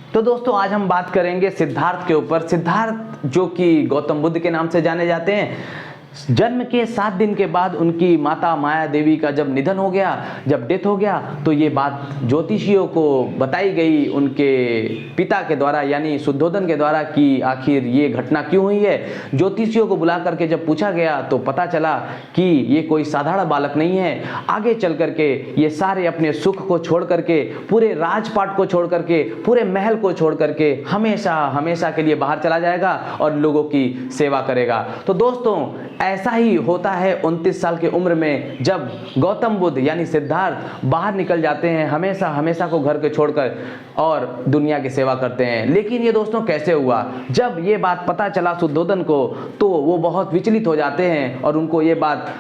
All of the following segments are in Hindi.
तो दोस्तों आज हम बात करेंगे सिद्धार्थ के ऊपर। सिद्धार्थ जो कि गौतम बुद्ध के नाम से जाने जाते हैं, जन्म के 7 दिन के बाद उनकी माता माया देवी का जब निधन हो गया, जब डेथ हो गया, तो ये बात ज्योतिषियों को बताई गई उनके पिता के द्वारा यानी शुद्धोधन के द्वारा कि आखिर ये घटना क्यों हुई है। ज्योतिषियों को बुला करके जब पूछा गया तो पता चला कि ये कोई साधारण बालक नहीं है। आगे चल करके ये सारे अपने सुख को छोड़ करके, पूरे राजपाट को छोड़ करके, पूरे महल को छोड़ करके हमेशा हमेशा के लिए बाहर चला जाएगा और लोगों की सेवा करेगा। तो दोस्तों ऐसा ही होता है 29 साल की उम्र में, जब गौतम बुद्ध यानी सिद्धार्थ बाहर निकल जाते हैं हमेशा हमेशा को घर के छोड़कर और दुनिया की सेवा करते हैं। लेकिन ये दोस्तों कैसे हुआ? जब ये बात पता चला शुद्धोधन को तो वो बहुत विचलित हो जाते हैं और उनको ये बात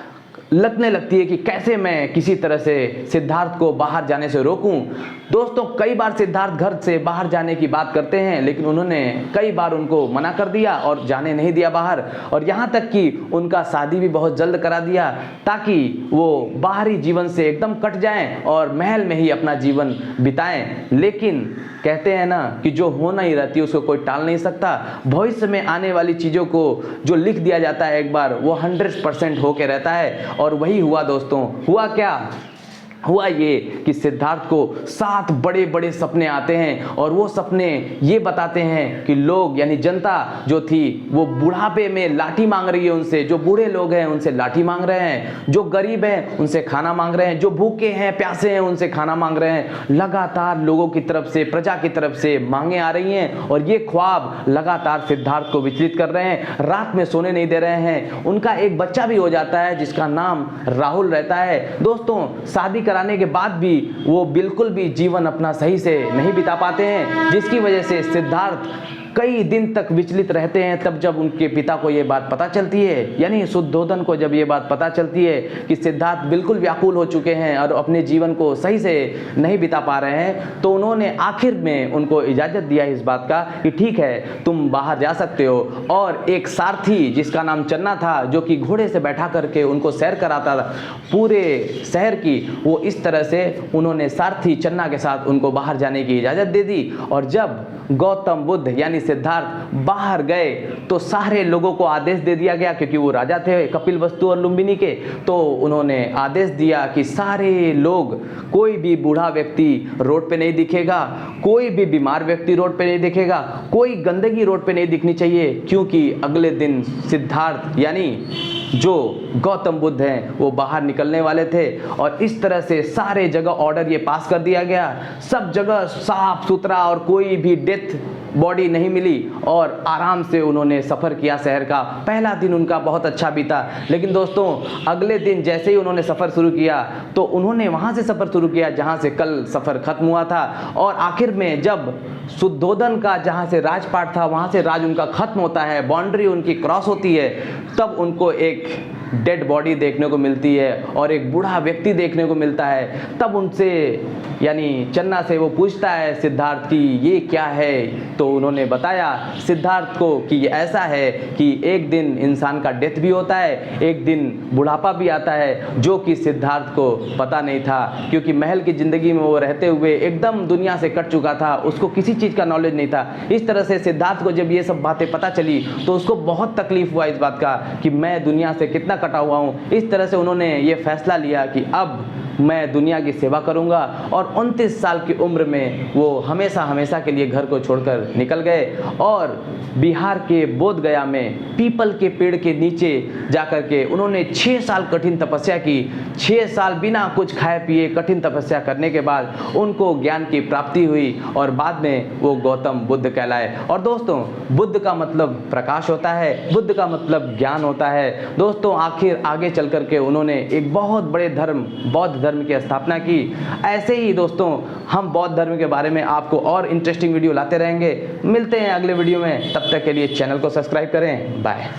लगने लगती है कि कैसे मैं किसी तरह से सिद्धार्थ को बाहर जाने से रोकूं। दोस्तों कई बार सिद्धार्थ घर से बाहर जाने की बात करते हैं, लेकिन उन्होंने कई बार उनको मना कर दिया और जाने नहीं दिया बाहर, और यहाँ तक कि उनका शादी भी बहुत जल्द करा दिया ताकि वो बाहरी जीवन से एकदम कट जाएं और महल में ही अपना जीवन बिताएं। लेकिन कहते हैं ना कि जो होना ही रहती है उसको कोई टाल नहीं सकता। भविष्य में आने वाली चीज़ों को जो लिख दिया जाता है एक बार, वो 100% होके रहता है। और वही हुआ दोस्तों। हुआ क्या? हुआ ये कि सिद्धार्थ को 7 बड़े बड़े सपने आते हैं और वो सपने ये बताते हैं कि लोग यानी जनता जो थी वो बुढ़ापे में लाठी मांग रही है उनसे, जो बूढ़े लोग हैं उनसे लाठी मांग रहे हैं, जो गरीब हैं उनसे खाना मांग रहे हैं, जो भूखे हैं प्यासे हैं उनसे खाना मांग रहे हैं। लगातार लोगों की तरफ से, प्रजा की तरफ से मांगे आ रही हैं और ये ख्वाब लगातार सिद्धार्थ को विचलित कर रहे हैं, रात में सोने नहीं दे रहे हैं। उनका एक बच्चा भी हो जाता है जिसका नाम राहुल रहता है। दोस्तों शादी कराने के बाद भी वो बिल्कुल भी जीवन अपना सही से नहीं बिता पाते हैं, जिसकी वजह से सिद्धार्थ कई दिन तक विचलित रहते हैं। तब जब उनके पिता को ये बात पता चलती है, यानी शुद्धोधन को जब ये बात पता चलती है कि सिद्धार्थ बिल्कुल व्याकुल हो चुके हैं और अपने जीवन को सही से नहीं बिता पा रहे हैं, तो उन्होंने आखिर में उनको इजाज़त दिया इस बात का कि ठीक है तुम बाहर जा सकते हो। और एक सारथी जिसका नाम चन्ना था, जो कि घोड़े से बैठा करके उनको सैर कराता था पूरे शहर की, वो इस तरह से उन्होंने सारथी चन्ना के साथ उनको बाहर जाने की इजाज़त दे दी। और जब गौतम बुद्ध यानी सिद्धार्थ बाहर गए तो सारे लोगों को आदेश दे दिया गया, क्योंकि वो राजा थे कपिलवस्तु और लुम्बिनी के, तो उन्होंने आदेश दिया कि सारे लोग, कोई भी बूढ़ा व्यक्ति रोड पे नहीं दिखेगा, कोई भी बीमार व्यक्ति रोड पे नहीं दिखेगा, कोई गंदगी रोड पे नहीं दिखनी चाहिए, क्योंकि अगले दिन सिद्धार्थ यानी जो गौतम बुद्ध हैं वो बाहर निकलने वाले थे। और इस तरह से सारे जगह ऑर्डर ये पास कर दिया गया, सब जगह साफ सुथरा और कोई भी डेथ बॉडी नहीं मिली और आराम से उन्होंने सफ़र किया शहर का। पहला दिन उनका बहुत अच्छा बीता, लेकिन दोस्तों अगले दिन जैसे ही उन्होंने सफ़र शुरू किया तो उन्होंने वहाँ से सफ़र शुरू किया जहाँ से कल सफ़र ख़त्म हुआ था। और आखिर में जब शुद्धोधन का जहाँ से राजपाट था वहाँ से राज उनका ख़त्म होता है, बाउंड्री उनकी क्रॉस होती है, तब उनको एक डेड बॉडी देखने को मिलती है और एक बूढ़ा व्यक्ति देखने को मिलता है। तब उनसे यानी चन्ना से वो पूछता है सिद्धार्थ कि ये क्या है, तो उन्होंने बताया सिद्धार्थ को कि ये ऐसा है कि एक दिन इंसान का डेथ भी होता है, एक दिन बुढ़ापा भी आता है, जो कि सिद्धार्थ को पता नहीं था, क्योंकि महल की ज़िंदगी में वो रहते हुए एकदम दुनिया से कट चुका था, उसको किसी चीज़ का नॉलेज नहीं था। इस तरह से सिद्धार्थ को जब ये सब बातें पता चली तो उसको बहुत तकलीफ हुआ इस बात का कि मैं दुनिया से कितना कटा हुआ हूँ। इस तरह से उन्होंने ये फैसला लिया कि अब मैं दुनिया की सेवा करूंगा, और 29 साल की उम्र में वो हमेशा हमेशा के लिए घर को छोड़कर निकल गए और बिहार के बोध गया में पीपल के पेड़ के नीचे जाकर के उन्होंने 6 साल कठिन तपस्या की। 6 साल बिना कुछ खाए पिए कठिन तपस्या करने के बाद उनको ज्ञान की प्राप्ति हुई और बाद में वो गौतम बुद्ध कहलाए। और दोस्तों बुद्ध का मतलब प्रकाश होता है, बुद्ध का मतलब ज्ञान होता है। दोस्तों आखिर आगे चल करके उन्होंने एक बहुत बड़े धर्म बौद्ध धर्म की स्थापना की। ऐसे ही दोस्तों हम बौद्ध धर्म के बारे में आपको और इंटरेस्टिंग वीडियो लाते रहेंगे। मिलते हैं अगले वीडियो में, तब तक के लिए चैनल को सब्सक्राइब करें। बाय।